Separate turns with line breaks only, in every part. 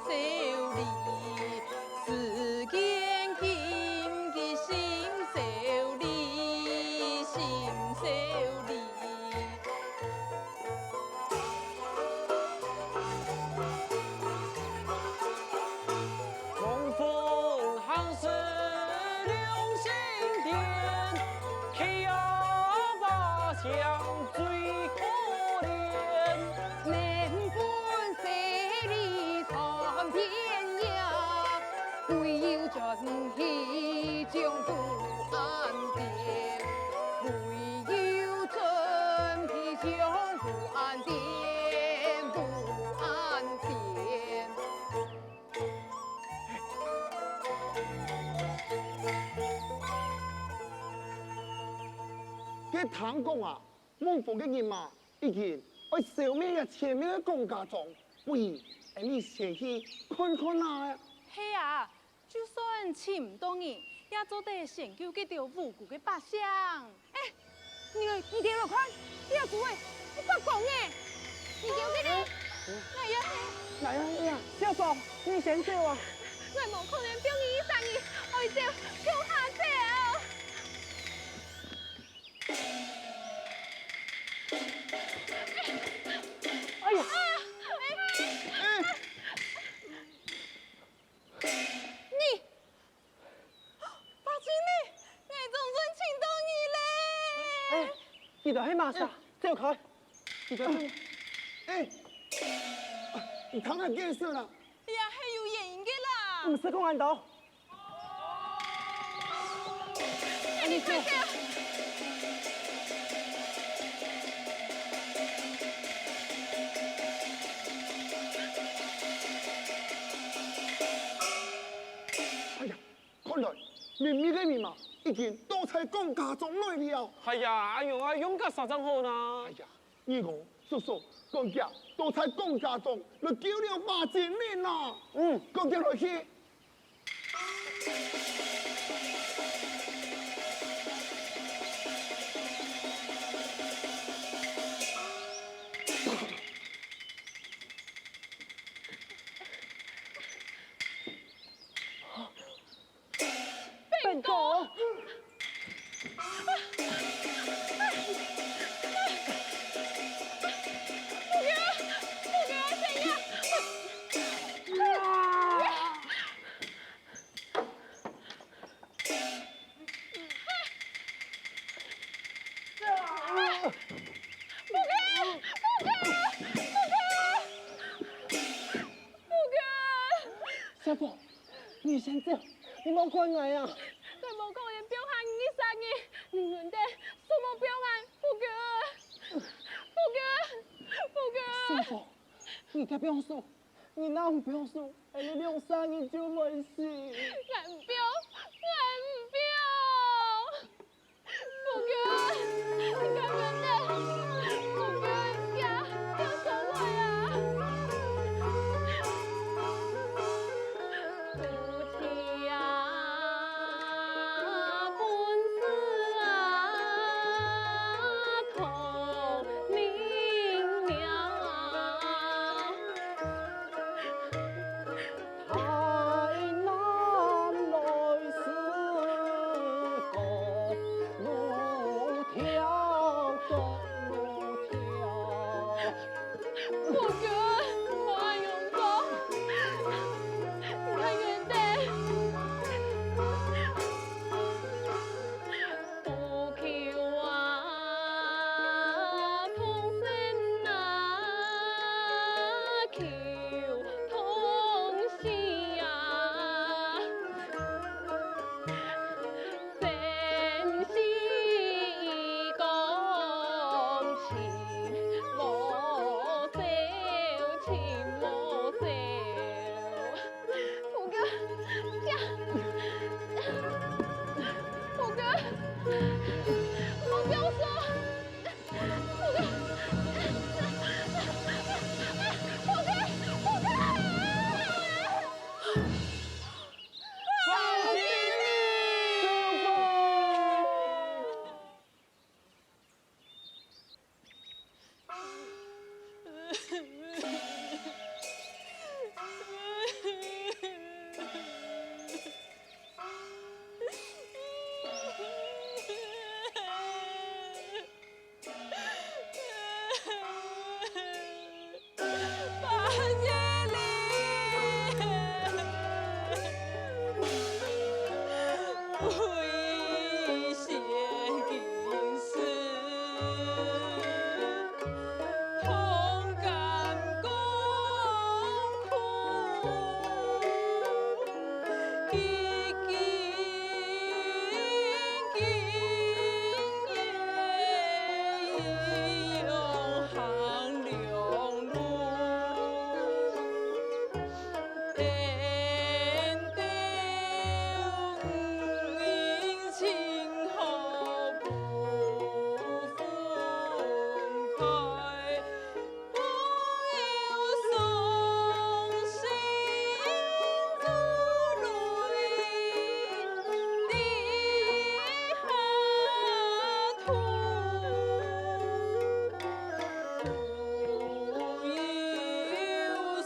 手里，世间金的心手里，心手里。
重逢汉室两心田，欺压八乡最可怜。
难分千里闯天涯，唯有真气将不安定。唯有真气将不安定，不安定。
这唐公啊，孟府的人嘛，已经要消灭了前面的公家庄，不如你先去看看啦。
嘿啊，就算请唔到人，也做得先救这条无辜的百姓。哎，你给我看，这个主位，你发讲诶，你叫这个，哎呀，
来呀，小嫂，你先走啊。
我无可能表你上你，我就跳下走。
哎呀，
你，八经理，我总算请到你嘞！
哎，你的黑马莎，走开！你的黑，哎，你躺在电视了，
哎呀，还有原因的啦！
不是公安刀。
哎，你快点！
哎呀，看来明明的密码已经都在公家庄内了。
哎呀，哎呦啊，用个啥账号呢？
哎呀，二公叔叔，公家都在公家庄，就救了8千啦。公家落去。
笨狗！
小宝，你先走，你莫管我呀。
我无可能表喊你杀你，你们的什么表喊？不哥，
小宝，你该不用说，你那不用说，你两三年就没事。
俺唔表，不哥，你干嘛的？不哥呀，要收我呀！夫妻呀。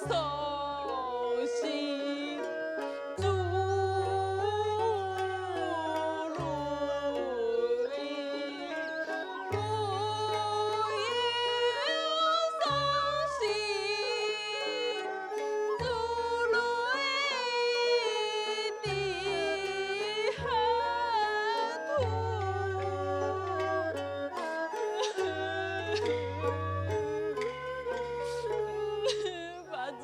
伤心，珠泪，不要伤心，珠泪的河图。法经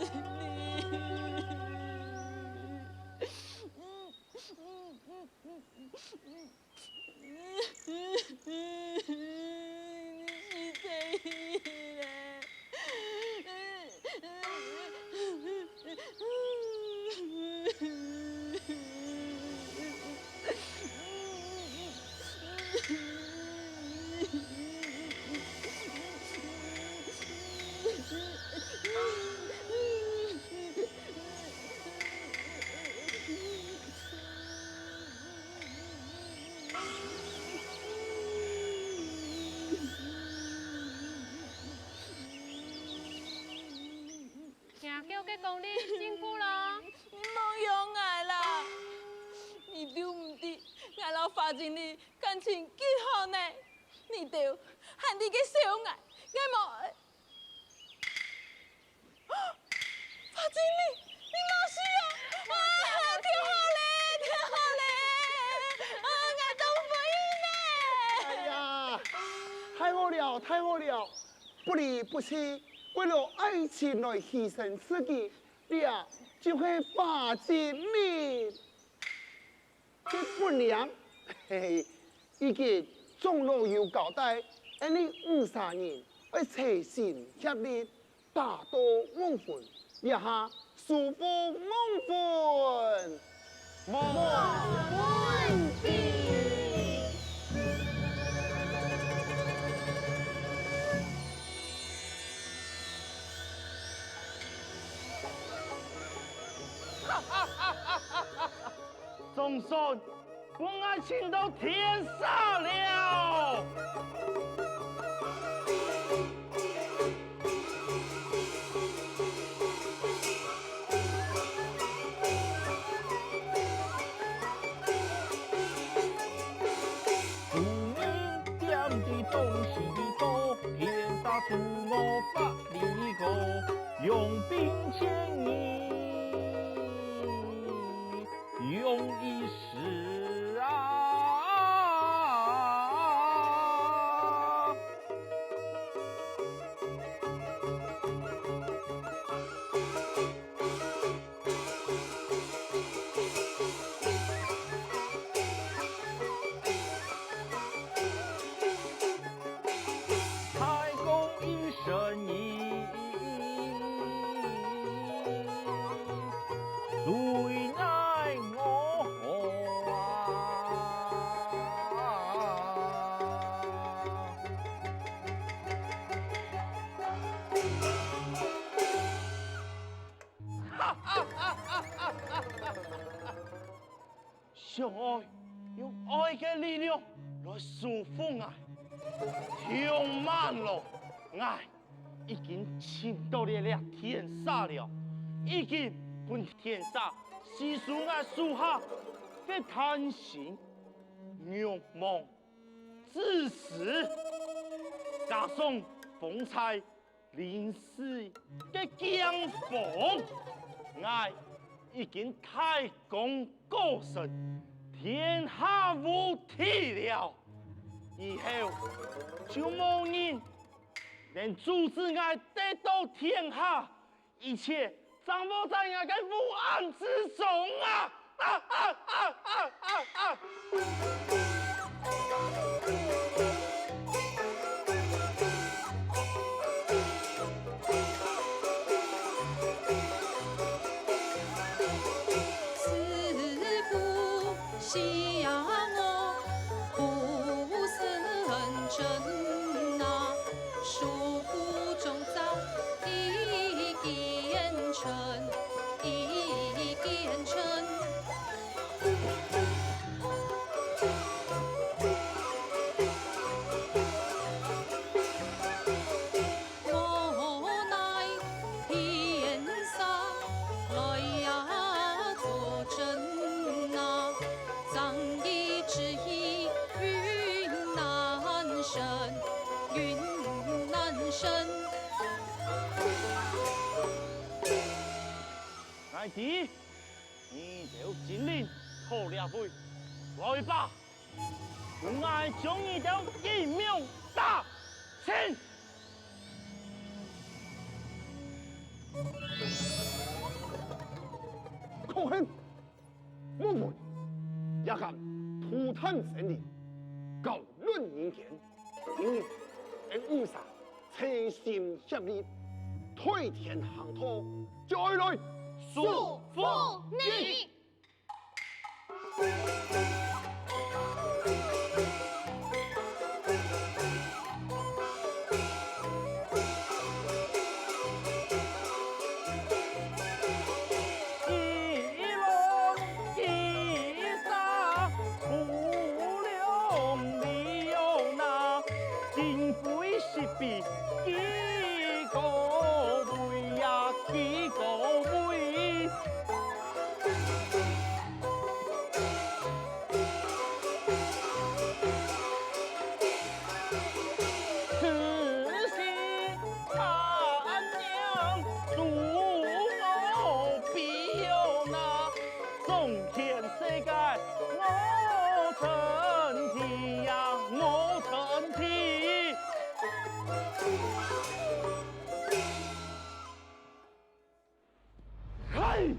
听叫佮讲你辛苦咯。
莫用爱啦，你对唔对？俺老法经理感情极好呢，你对喊你嘅小爱，俺莫。法经理，你冇事啊？啊，挺好嘞，挺好嘞，啊，俺都不应呢。
哎呀，太好了，太好了！不离不弃，为了爱情来牺牲自己，你啊就是法经理。这不良，嘿嘿，已经众路有交代，而你50人要齐心协力，大道梦魂，一下舒服梦魂。
梦总算我爱情到天上了。东西多，天下诸我法理个，用兵千里，用一时啊！太公一生意，最奈我相爱用爱的力量来束缚爱。听慢咯，爱已经侵到你了天下了，已经本天下是属爱属下的贪心、欲望、自私，加上风采临死的江风，爱已经太公过身，天下无敌了。以后就无人能阻止我得到天下，一切掌握在我的武安之中啊！
自古相我不胜真呐，束缚中造一点尘，一点尘。
弟，你就尽力讨了回，来吧，我将你的一命打清。
可恨！我们也敢涂炭神灵，搞乱人间，因为误杀，齐心协力，推天行土，再来
束缚你。比几个位呀，几个位？慈禧他娘祝我庇佑那中天世界，我成天呀，我成天。嘿！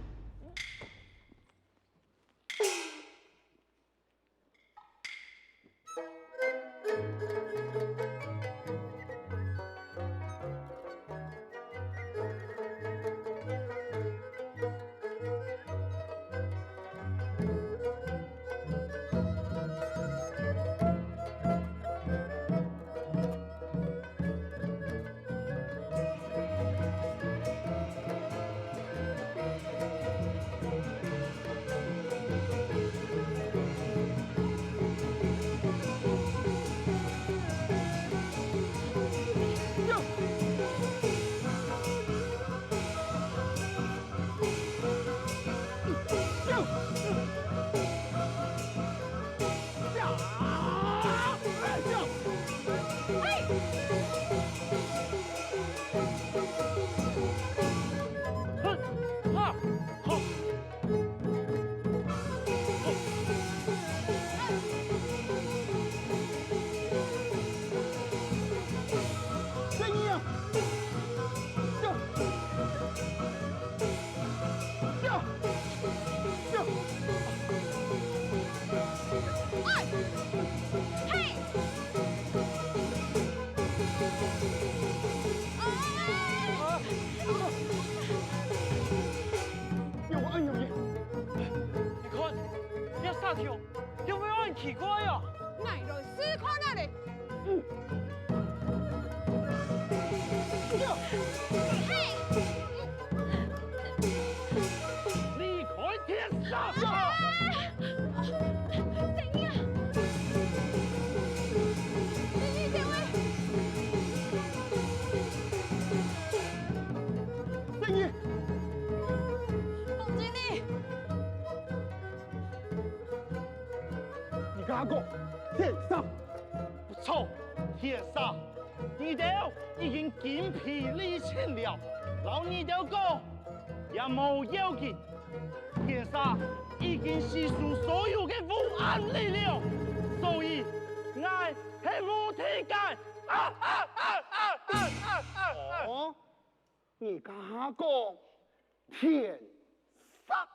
有没有很奇怪呀？
来来试看啊嘞！
离开天上！
怎样？你这位，
正义，
总经理。
你跟他讲，天上
不错，天上，你都已经筋疲力尽了，老二条讲也冇要紧，天上已经吸收所有的武安力量，所以我系无体界。
哦，你跟他讲，天上。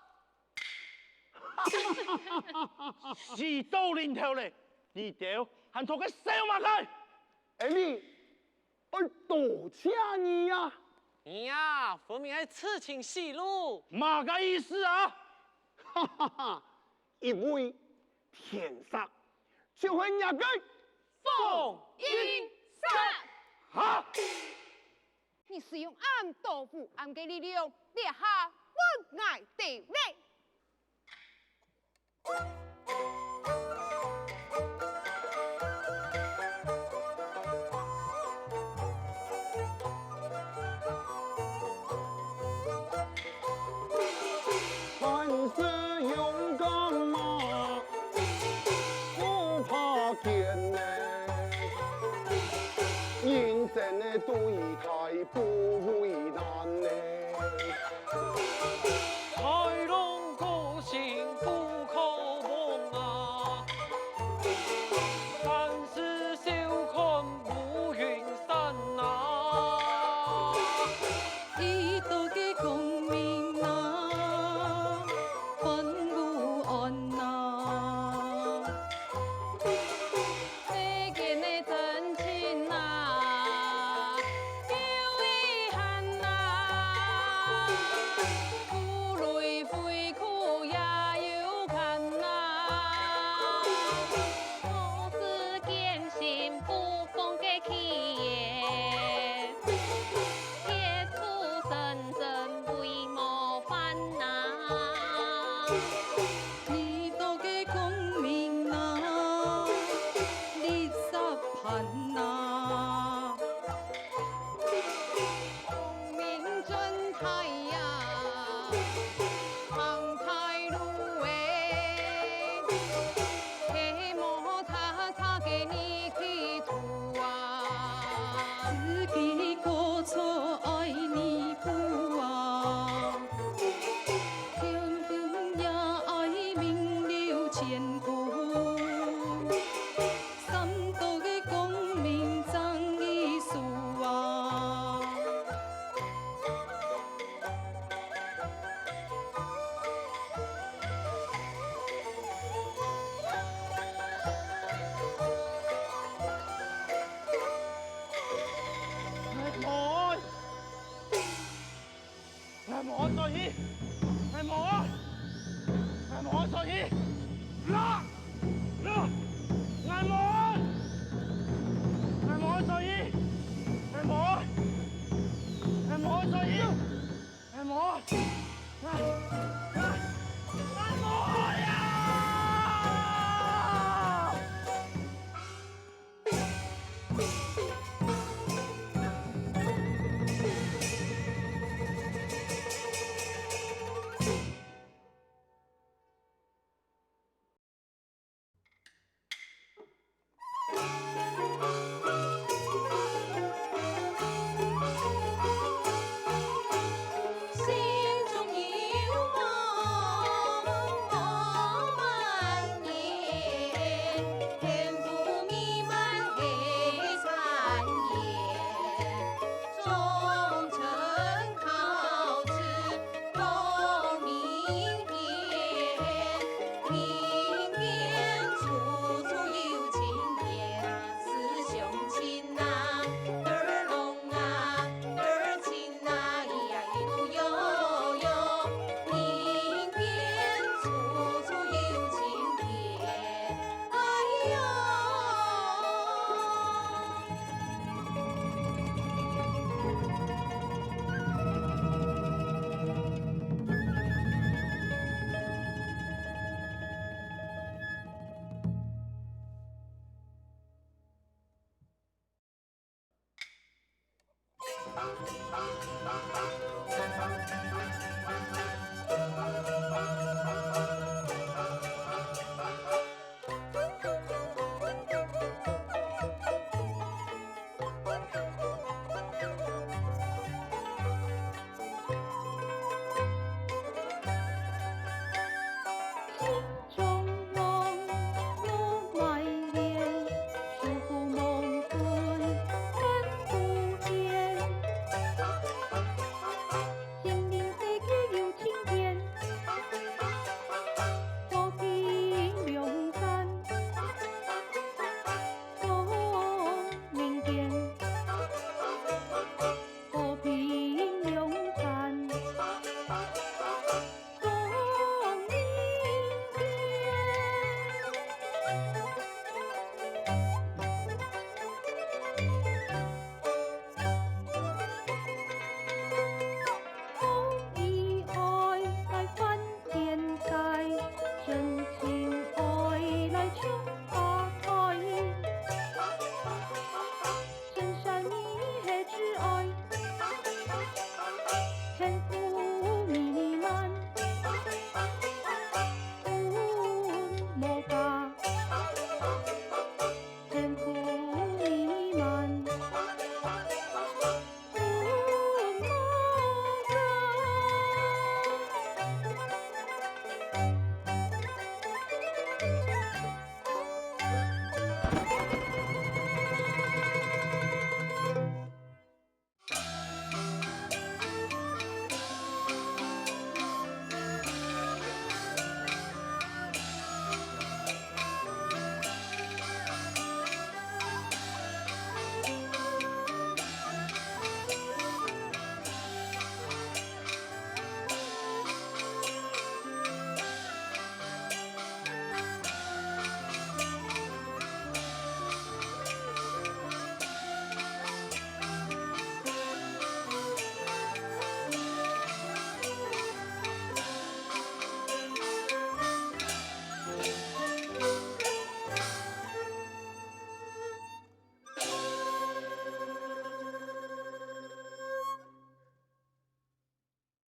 是到临头嘞，你就喊他个小马开。
哎你，我多谢你呀！
你呀，分明系痴情戏路。
嘛个意思啊？
哈哈哈！因为天上就会那个
凤
英山，
哈！
你使用暗豆腐暗的力量列下我爱地位。
凡事勇敢嘛，不怕艰难，认真的对待不为难呢。
好。俺冇在意，俺冇，俺冇在意，啦，俺冇，俺冇在意，俺冇，俺冇在意，俺冇，俺冇呀！
心中有梦，梦满眼，天不弥漫黑残烟，忠诚靠之功名言，民间处处有情田，师兄亲啊，儿龙啊，儿亲啊，咿呀一路悠悠，民间处处有情田，哎呦。